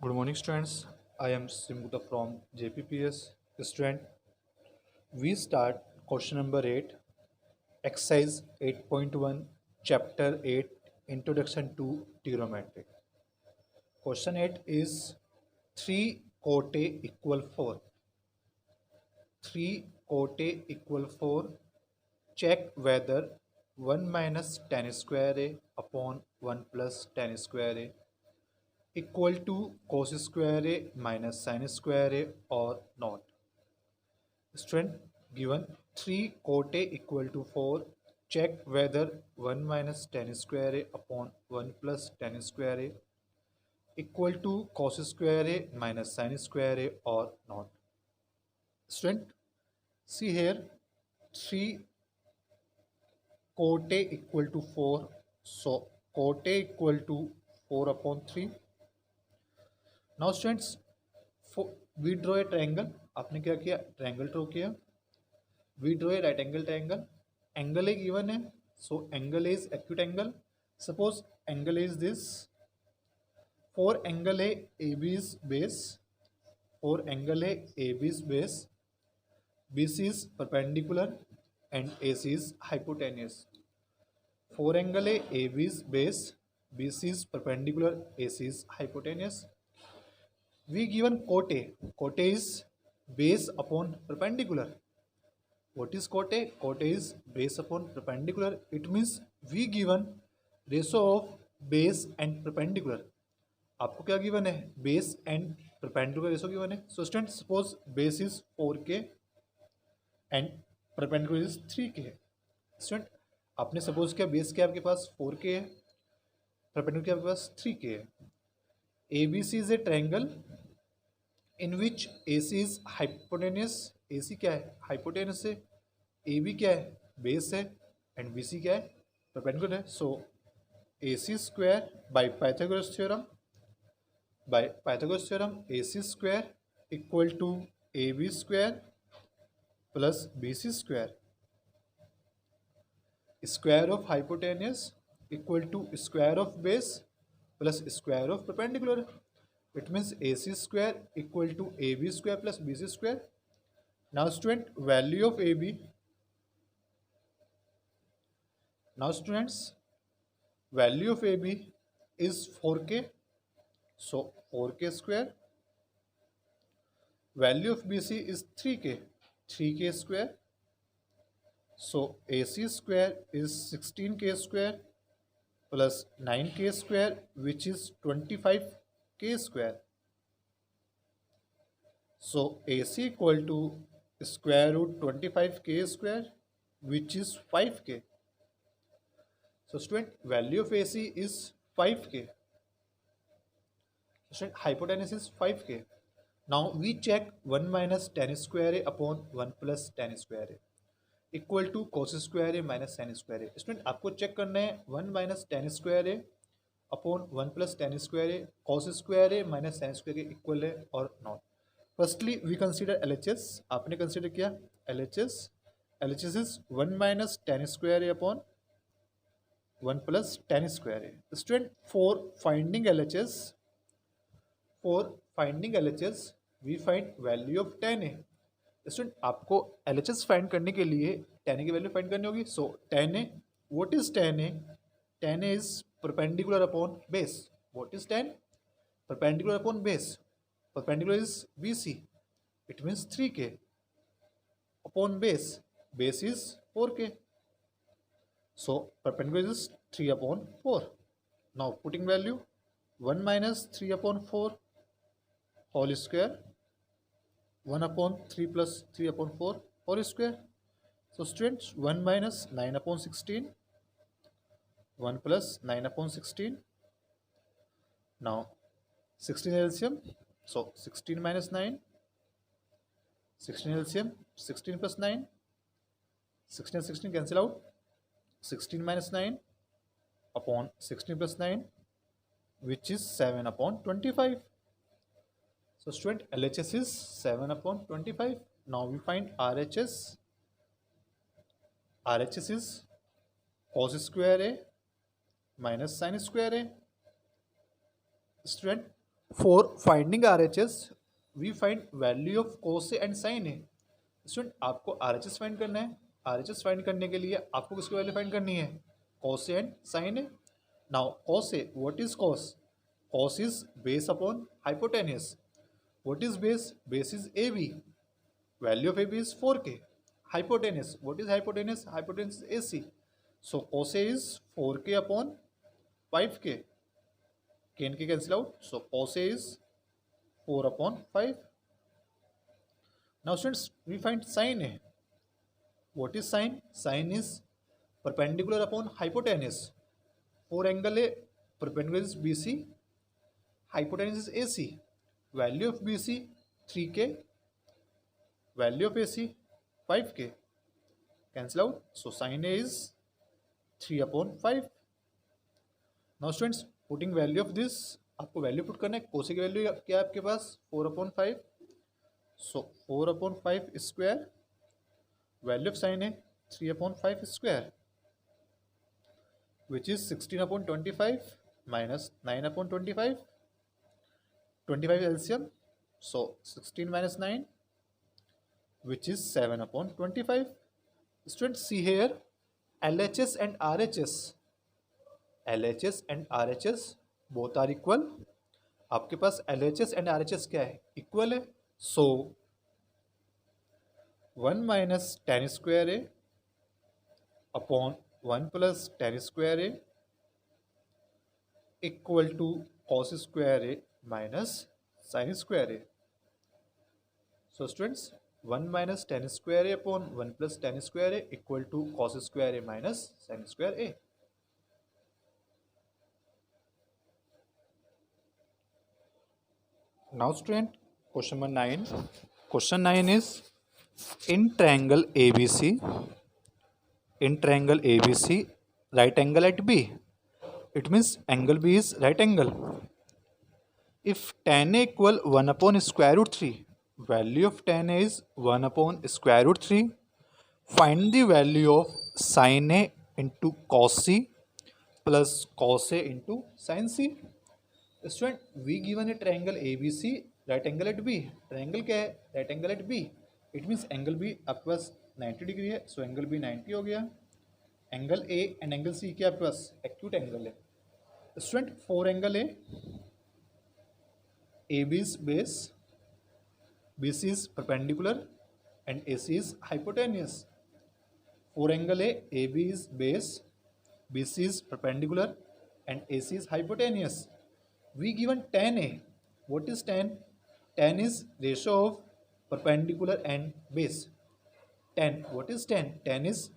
Good morning, students. I am Simbuta from JPPS. Student, we start question number 8, exercise 8.1, chapter 8, introduction to trigonometry. Question 8 is 3 quote equal 4. 3 quote equal 4. Check whether 1 minus tan square a upon 1 plus tan square a equal to cos square a minus sin square a or not. Student, given 3 quote A equal to 4, check whether 1 minus tan square A upon 1 plus tan square A equal to cos square A minus sin square A or not. Student, see here 3 quote A equal to 4. So quote A equal to 4 upon 3. Now students, we draw a triangle. आपने क्या किया? Triangle draw किया. We draw a right angle triangle. Angle is given है, so angle is acute angle. Suppose angle is this. For angle A, AB is base. For angle A, AB is base. BC is perpendicular and AC is hypotenuse. For angle A, AB is base. BC is perpendicular, AC is hypotenuse. We given quote A. Quote A is base upon perpendicular. What is quote A? Quote A is base upon perpendicular. It means we given ratio of base and perpendicular. आपको क्या given है? Base and perpendicular ratio given है. So student, suppose base is 4k and perpendicular is 3k. Student, आपने suppose किया base क्या आपके पास 4k है, perpendicular क्या आपके पास 3k है. ABC is a triangle in which AC is hypotenuse. AC क्या है? हाइपोटेनियस है. AB क्या है? बेस है. एंड BC क्या है? परपेंडिकुलर है. सो AC square by Pythagoras theorem, AC square equal to AB square plus BC square. Square of hypotenuse equal to square of base plus square of perpendicular. It means AC square equal to AB square plus BC square. Now student, value of AB. Now students, value of AB is 4k. So 4k square. Value of BC is 3k. 3k square. So AC square is 16k square plus 9k square, which is 25k square. So AC equal to square root 25k square, which is 5k. So student, value of AC is 5k. Student, hypotenuse is 5k. Now we check 1 minus tan square A upon 1 plus tan square A equal to cos square A minus sine square A. Student, आपको check करना है 1 minus tan square A upon 1 plus tan square A cos square A minus sine square A equal है और not. Firstly we consider LHS. आपने consider किया LHS. LHS is 1 minus tan square A upon 1 plus tan square A. Student, for finding LHS we find value of ten A. Student, आपको LHS find करने के लिए tan a की value find करनी होगी. So tan a, what is tan a? tan a is perpendicular upon base. What is tan? Perpendicular upon base. Perpendicular is BC. It means 3k upon base. Base is 4k. So perpendicular is 3 upon 4. Now putting value 1 minus 3 upon 4 whole square 1 upon 3 plus 3 upon 4 whole square. So students, 1 minus 9 upon 16, 1 plus 9 upon 16. Now 16 LCM, so 16 minus 9, 16 LCM, 16 plus 9, 16 and 16 cancel out, 16 minus 9 upon 16 plus 9, which is 7 upon 25. So student, LHS is 7 upon 25. Now we find RHS. RHS is cos square A minus sin square A. Student, For finding RHS, we find value of cos A and sin A. Student आपको RHS find करना है. RHS find करने के लिए आपको किसकी value find करनी है? cos A and sin A. Now cos A, what is cos? Cos is base upon hypotenuse. What is base? Base is AB. Value of AB is 4K. Hypotenuse, what is hypotenuse? Hypotenuse is AC. So cos A is 4K upon 5K. K and K cancel out. So cos A is 4 upon 5. Now students, we find sin A. What is sin? Sin is perpendicular upon hypotenuse. For angle A, perpendicular is BC, hypotenuse is AC. Value of BC 3K, value of AC 5K. Cancel out. So sin A is 3 upon 5. Now students, putting value of this, आपको value put करना है. कोसे की value क्या है आपके पास? 4 upon 5. So 4 upon 5 square. Value of sin A 3 upon 5 square, which is 16 upon 25 minus 9 upon 25. 25 LCM. So 16 minus 9, which is 7 upon 25. Students, see here, LHS and RHS. LHS and RHS both are equal. आपके पास LHS and RHS क्या है? Equal है. So 1 minus tan square A upon 1 plus tan square A equal to cos square A minus sin square A. So students, 1 minus tan square A upon 1 plus tan square A equal to cos square A minus sin square A. Now student, question number 9. Question 9 is, in triangle ABC, right angle at B. It means angle B is right angle. If tan A equal 1 upon square root 3, value of tan A is 1 upon square root 3. Find the value of sin A into cos C plus cos A into sin C. Student, we given a triangle ABC, right angle at B. Triangle क्या है? Right angle at B. It means angle B आपके पास 90 degree है. So angle B 90 हो गया. Angle A and angle C क्या आपके पास? Acute angle है. Student, for angle A, AB is base, BC is perpendicular and AC is hypotenuse. For angle A, AB is base, BC is perpendicular and AC is hypotenuse. We given tan A. What is tan? Tan is ratio of perpendicular and base. Tan, what is tan? Tan is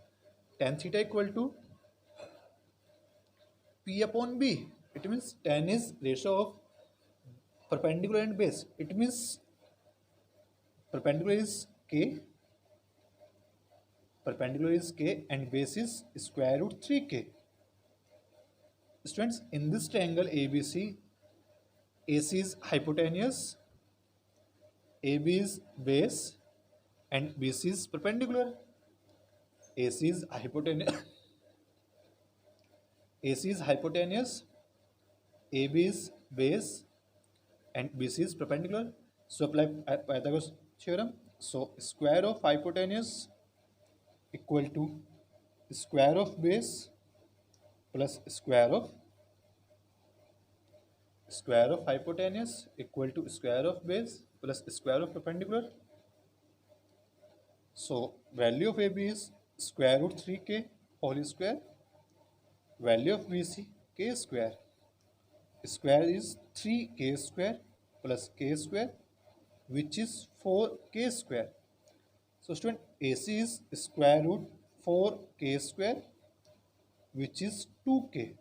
tan theta equal to P upon B. It means tan is ratio of perpendicular and base. It means perpendicular is K, and base is square root 3K. Students, in this triangle ABC, AC is hypotenuse, AB is base and BC is perpendicular. AC is hypotenuse, AB is base and BC is perpendicular. So apply Pythagoras theorem. So square of hypotenuse equal to square of base plus square of hypotenuse equal to square of base plus square of perpendicular. So value of AB is square root 3K whole square. Value of BC K square. Square is 3K square plus K square, which is 4K square. So student, AC is square root 4K square, which is 2K.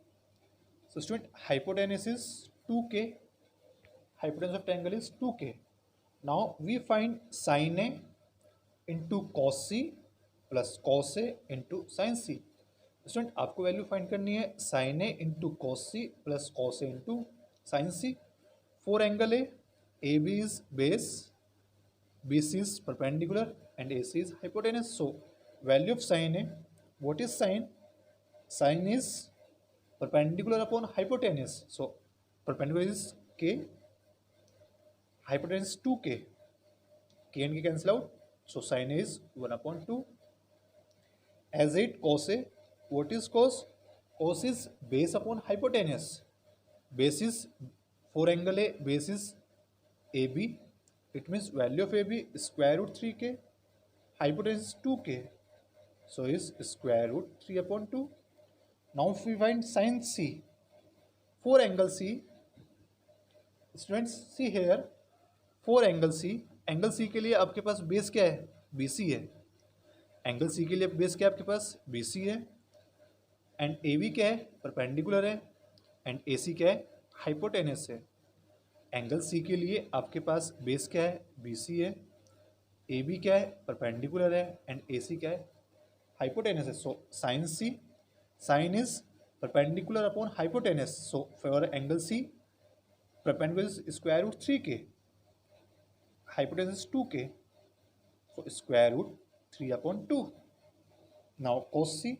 So student, hypotenuse is 2K. Hypotenuse of triangle is 2K. Now we find sin A into cos C plus cos A into sin C. Student, आपको value find करनी है sin A into cos C plus cos A into sin C. For angle A, AB is base, BC is perpendicular and AC is hypotenuse. So value of sin A, what is sin? Sin is perpendicular upon hypotenuse. So perpendicular is K hypotenuse 2k, k and k cancel out, so sin A is 1/2. As 8 cos A, what is cos? Cos is base upon hypotenuse. Base is 4 angle A, base is AB. It means value of AB is square root 3k, hypotenuse 2k, so is square root 3/2. Now if we find sin C, 4 angle C, students see here 4 angle C, angle C के लिए आपके पास base क्या है? BC है। Angle C के लिए base क्या है आपके पास? BC है। एंड AB क्या है? परपेंडिकुलर है। एंड AC क्या है? हाइपोटेनस है। एंगल सी के लिए आपके पास बेस क्या है? BC है। AB क्या है? परपेंडिकुलर है। एंड AC क्या है? हाइपोटेनस है। So sine C, sine is perpendicular upon hypotenuse, so for angle C perpendicular is square root 3k, hypotenuse is 2k, so square root 3/2. Now cos C,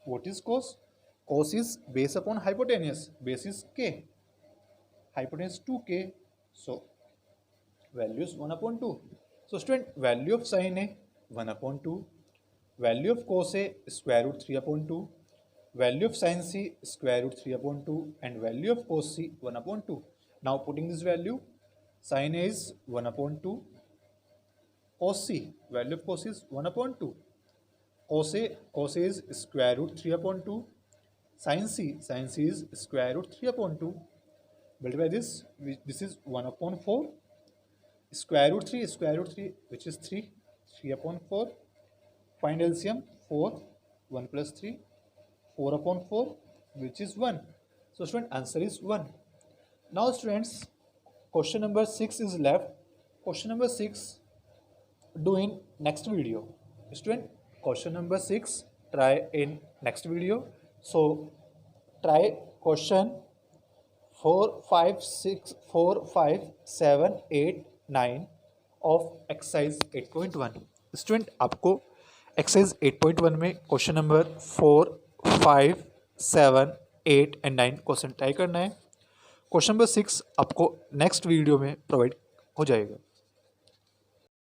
what is cos? Cos is base upon hypotenuse, base is k, hypotenuse 2k, so value is 1/2. So student, value of sin A 1/2, value of cos A square root 3/2, value of sin C square root 3/2, and value of cos C 1/2. Now putting this value, sin A is 1/2, cos C, value of cos is 1/2, cos A is square root 3/2, sin C is square root 3/2. Multiply by this is 1/4, square root 3 which is 3, 3/4, find LCM 4, 1 plus 3, 4/4 which is 1. So student, answer is 1. Now students, question number 6 is left. Question number 6 do in next video. Student, question number 6 try in next video. So try question 4, 5, 6, 4, 5, 7, 8, 9 of exercise 8.1. Student, आपको exercise 8.1 में question number 4, 5, 7, 8 and 9 question try करना है। Question number 6 आपको next video में provide हो जाएगा।